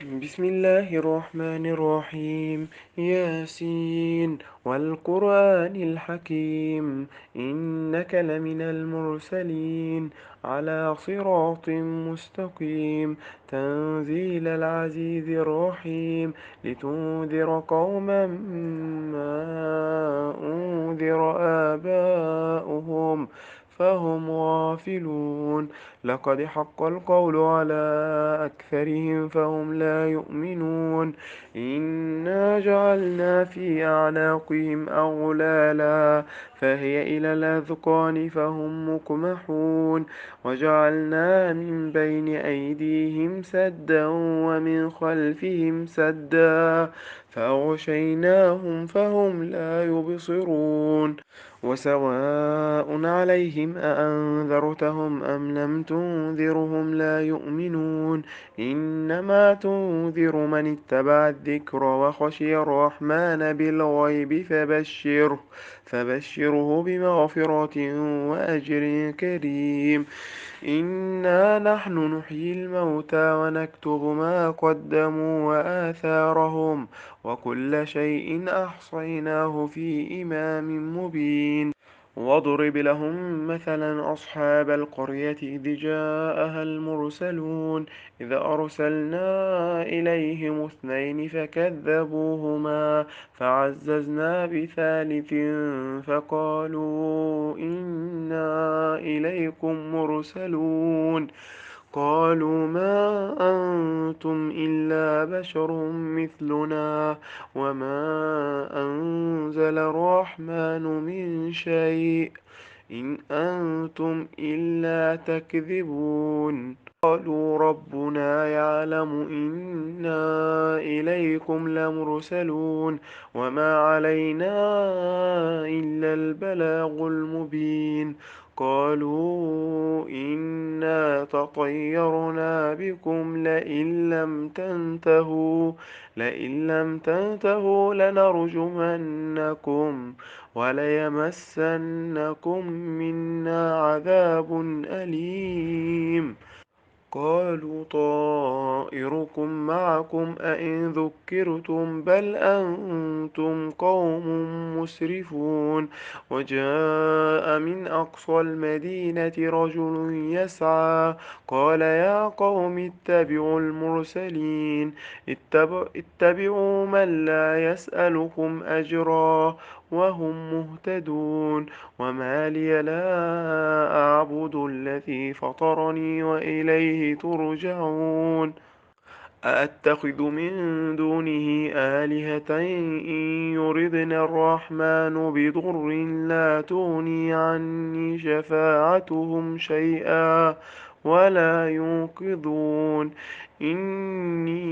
بسم الله الرحمن الرحيم. ياسين والقرآن الحكيم، إنك لمن المرسلين على صراط مستقيم. تنزيل العزيز الرحيم، لتنذر قوما ما أنذر آباؤهم فهم غافلون. لقد حق القول على أكثرهم فهم لا يؤمنون. إنا جعلنا في أعناقهم أغلالا فهي إلى الأذقان فهم مقمحون. وجعلنا من بين أيديهم سدا ومن خلفهم سدا فأغشيناهم فهم لا يبصرون. وسواء عليهم أأنذرتهم أم لم تنذرهم لا يؤمنون. إنما تنذر من اتبع الذكر وخشي الرحمن بالغيب فبشره بمغفرة وأجر كريم. إنا نحن نحيي الموتى ونكتب ما قدموا وآثارهم، وكل شيء أحصيناه في إمام مبين. واضرب لهم مثلا أصحاب القرية إذ جاءها المرسلون، إذ أرسلنا إليهم اثنين فكذبوهما فعززنا بثالث فقالوا إنا إليكم مرسلون. قالوا ما أنتم إلا بشر مثلنا وما أنزل الرحمن من شيء إن أنتم إلا تكذبون. قالوا ربنا يعلم إنا إليكم لمرسلون وما علينا إلا البلاغ المبين. قالوا إنا تطيرنا بكم لئن لم تنتهوا لنرجمنكم وليمسنكم منا عذاب أليم. قالوا طائركم معكم أئن ذكرتم بل أنتم قوم مسرفون. وجاء من أقصى المدينة رجل يسعى قال يا قوم اتبعوا المرسلين. اتبعوا من لا يسألكم أجرا وهم مهتدون. وما لي لا أعبد الذي فطرني وإليه ترجعون. أأتخذ من دونه آلهة إن يردن الرحمن بضر لا تغني عني شفاعتهم شيئا ولا ينقذون. إني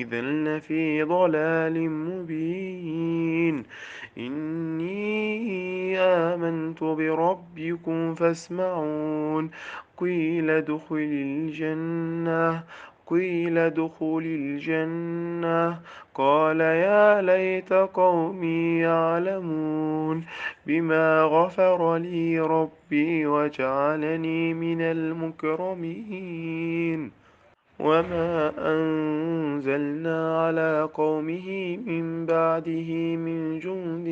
إذا لفي ضلال مبين. إني آمنت بربكم فاسمعون. قيل ادخل الجنة قال يا ليت قومي يعلمون بما غفر لي ربي وجعلني من المكرمين. وما أنزلنا على قومه من بعده من جند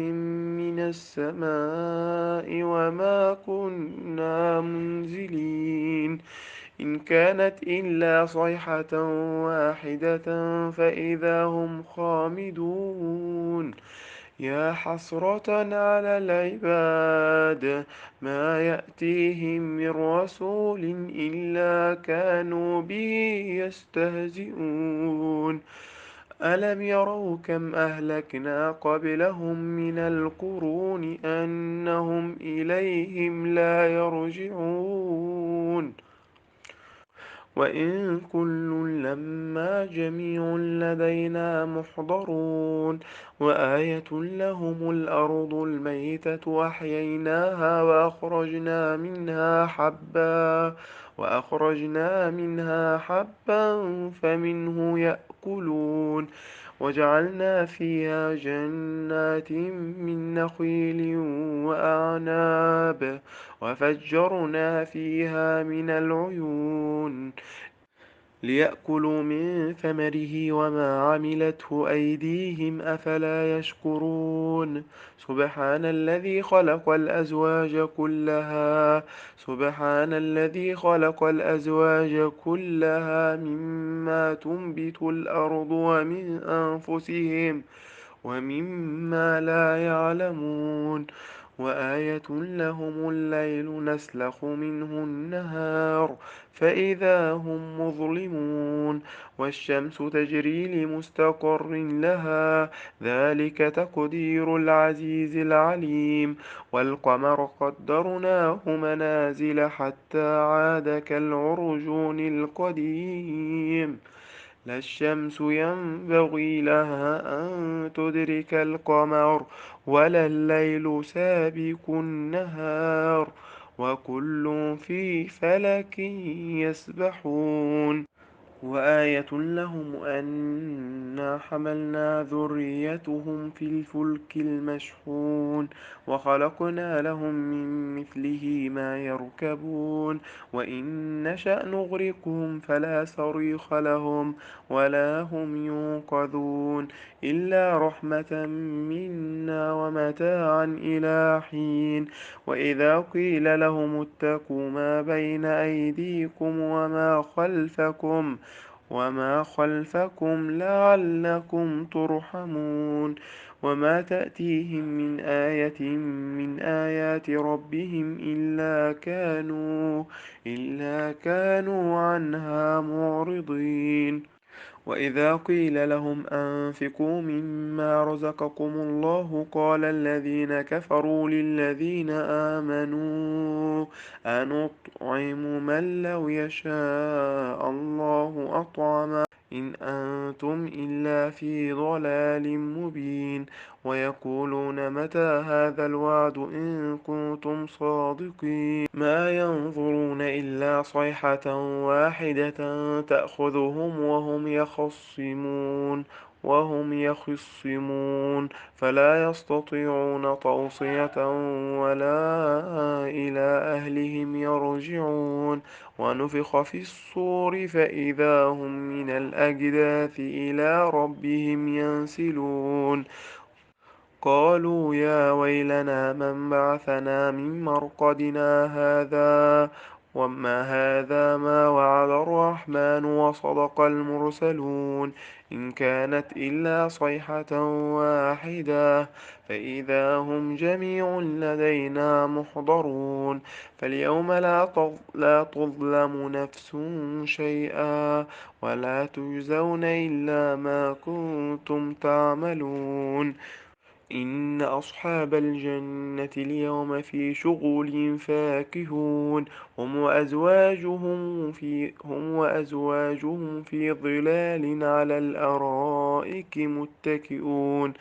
من السماء وما كنا منزلين. إن كانت إلا صيحة واحدة فإذا هم خامدون. يا حسرة على العباد ما يأتيهم من رسول إلا كانوا به يستهزئون. ألم يروا كم أهلكنا قبلهم من القرون أنهم إليهم لا يرجعون. وإن كل لما جميع لدينا محضرون. وآية لهم الأرض الميتة أحييناها وأخرجنا منها حبا فمنه يأكلون. وجعلنا فيها جنات من نخيل وأعناب وفجرنا فيها من العيون ليأكلوا من ثمره وما عملته أيديهم أفلا يشكرون سبحان الذي خلق الأزواج كلها سبحان الذي خلق الأزواج كلها مما تنبت الأرض ومن أنفسهم ومما لا يعلمون وآية لهم الليل نسلخ منه النهار فإذا هم مظلمون والشمس تجري لمستقر لها ذلك تقدير العزيز العليم والقمر قدرناه منازل حتى عاد كالعرجون القديم لا الشمس ينبغي لها أن تدرك القمر ولا الليل سابق النهار وكل في فلك يسبحون وآية لهم أنا حملنا ذريتهم في الفلك المشحون وخلقنا لهم من مثله ما يركبون وإن نشأ نغرقهم فلا صريخ لهم ولا هم ينقذون إلا رحمة منا ومتاعا إلى حين وإذا قيل لهم اتقوا ما بين أيديكم وما خلفكم لعلكم ترحمون وما تأتيهم من آية من آيات ربهم إلا كانوا عنها معرضين وإذا قيل لهم أنفقوا مما رزقكم الله قال الذين كفروا للذين آمنوا أنطعم من لو يشاء الله أطعمه إن أنتم إلا في ضلال مبين ويقولون متى هذا الوعد إن كنتم صادقين ما ينظرون إلا صيحة واحدة تأخذهم وهم يخصمون فلا يستطيعون توصية ولا إلى أهلهم يرجعون ونفخ في الصور فإذا هم من الأجداث إلى ربهم ينسلون قالوا يا ويلنا من بعثنا من مرقدنا هذا ما وعد الرحمن وصدق المرسلون إن كانت إلا صيحة واحدة فإذا هم جميع لدينا محضرون فاليوم لا تظلم نفس شيئا ولا تجزون إلا ما كنتم تعملون إن أصحاب الجنة اليوم في شغل فاكهون هم وأزواجهم في ظلال على الأرائك متكئون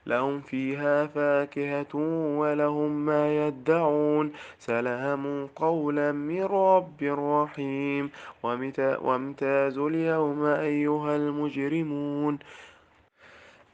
لهم فيها فاكهة ولهم ما يدعون سلام قولا من رب رحيم وامتازوا اليوم أيها المجرمون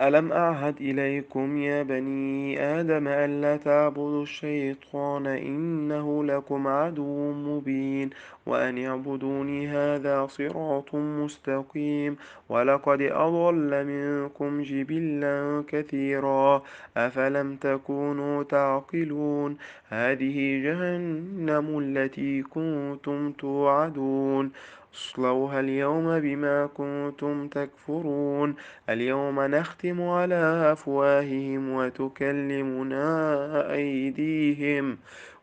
ألم أعهد إليكم يا بني آدم ألا تعبدوا الشيطان إنه لكم عدو مبين وأن اعبدوني هذا صراط مستقيم ولقد أضل منكم جبلا كثيرا أفلم تكونوا تعقلون هذه جهنم التي كنتم توعدون اصلوها اليوم بما كنتم تكفرون اليوم نختم على أفواههم وتكلمنا أيديهم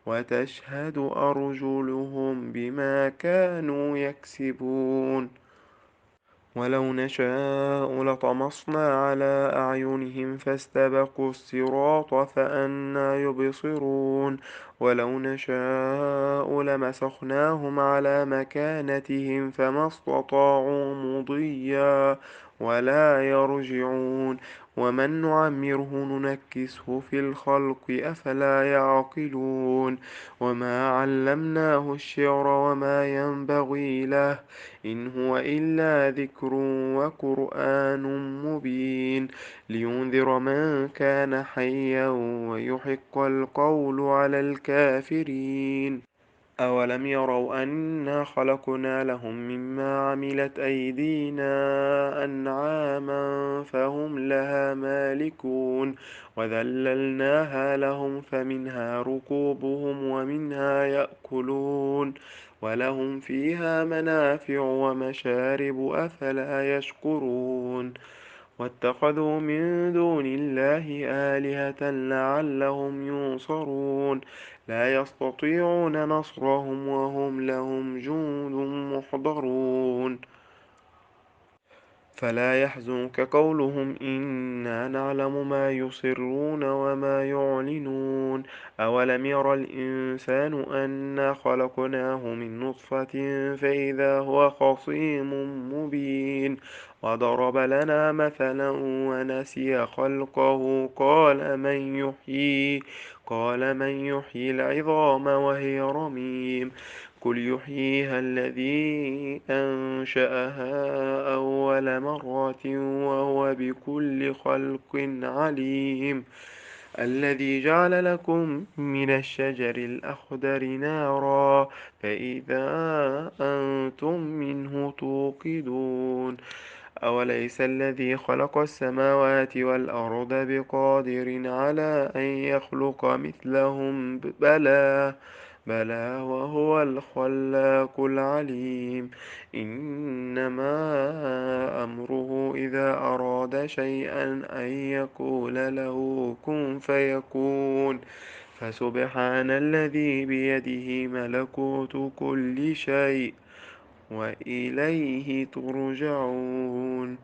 وتشهد أرجلهم بما كانوا يكسبون ولو نشاء لطمسنا على أعينهم فاستبقوا الصراط فأنى يبصرون ولو نشاء لمسخناهم على مكانتهم فما استطاعوا مضيا ولا يرجعون ومن نعمره ننكسه في الخلق أفلا يعقلون وما علمناه الشعر وما ينبغي له إن هو إلا ذكر وقرآن مبين لينذر من كان حيا ويحق القول على الكافرين أولم يروا أنا خلقنا لهم مما عملت أيدينا أنعاما فهم لها مالكون وذللناها لهم فمنها ركوبهم ومنها يأكلون ولهم فيها منافع ومشارب أفلا يشكرون واتخذوا من دون الله آلهة لعلهم ينصرون لا يستطيعون نصرهم وهم لهم جند محضرون فلا يحزنك قولهم إنا نعلم ما يسرون وما يعلنون أولم ير الإنسان أنا خلقناه من نطفة فإذا هو خصيم مبين وضرب لنا مثلا ونسي خلقه قال من يحيي العظام وهي رميم قل يحييها الذي أنشأها أول مرة وهو بكل خلق عليم الذي جعل لكم من الشجر الأخضر نارا فإذا أنتم منه توقدون أوليس الذي خلق السماوات والأرض بقادر على أن يخلق مثلهم بلى وهو الخلاق العليم إنما أمره إذا أراد شيئا أن يقول له كن فيكون فسبحان الذي بيده ملكوت كل شيء وإليه ترجعون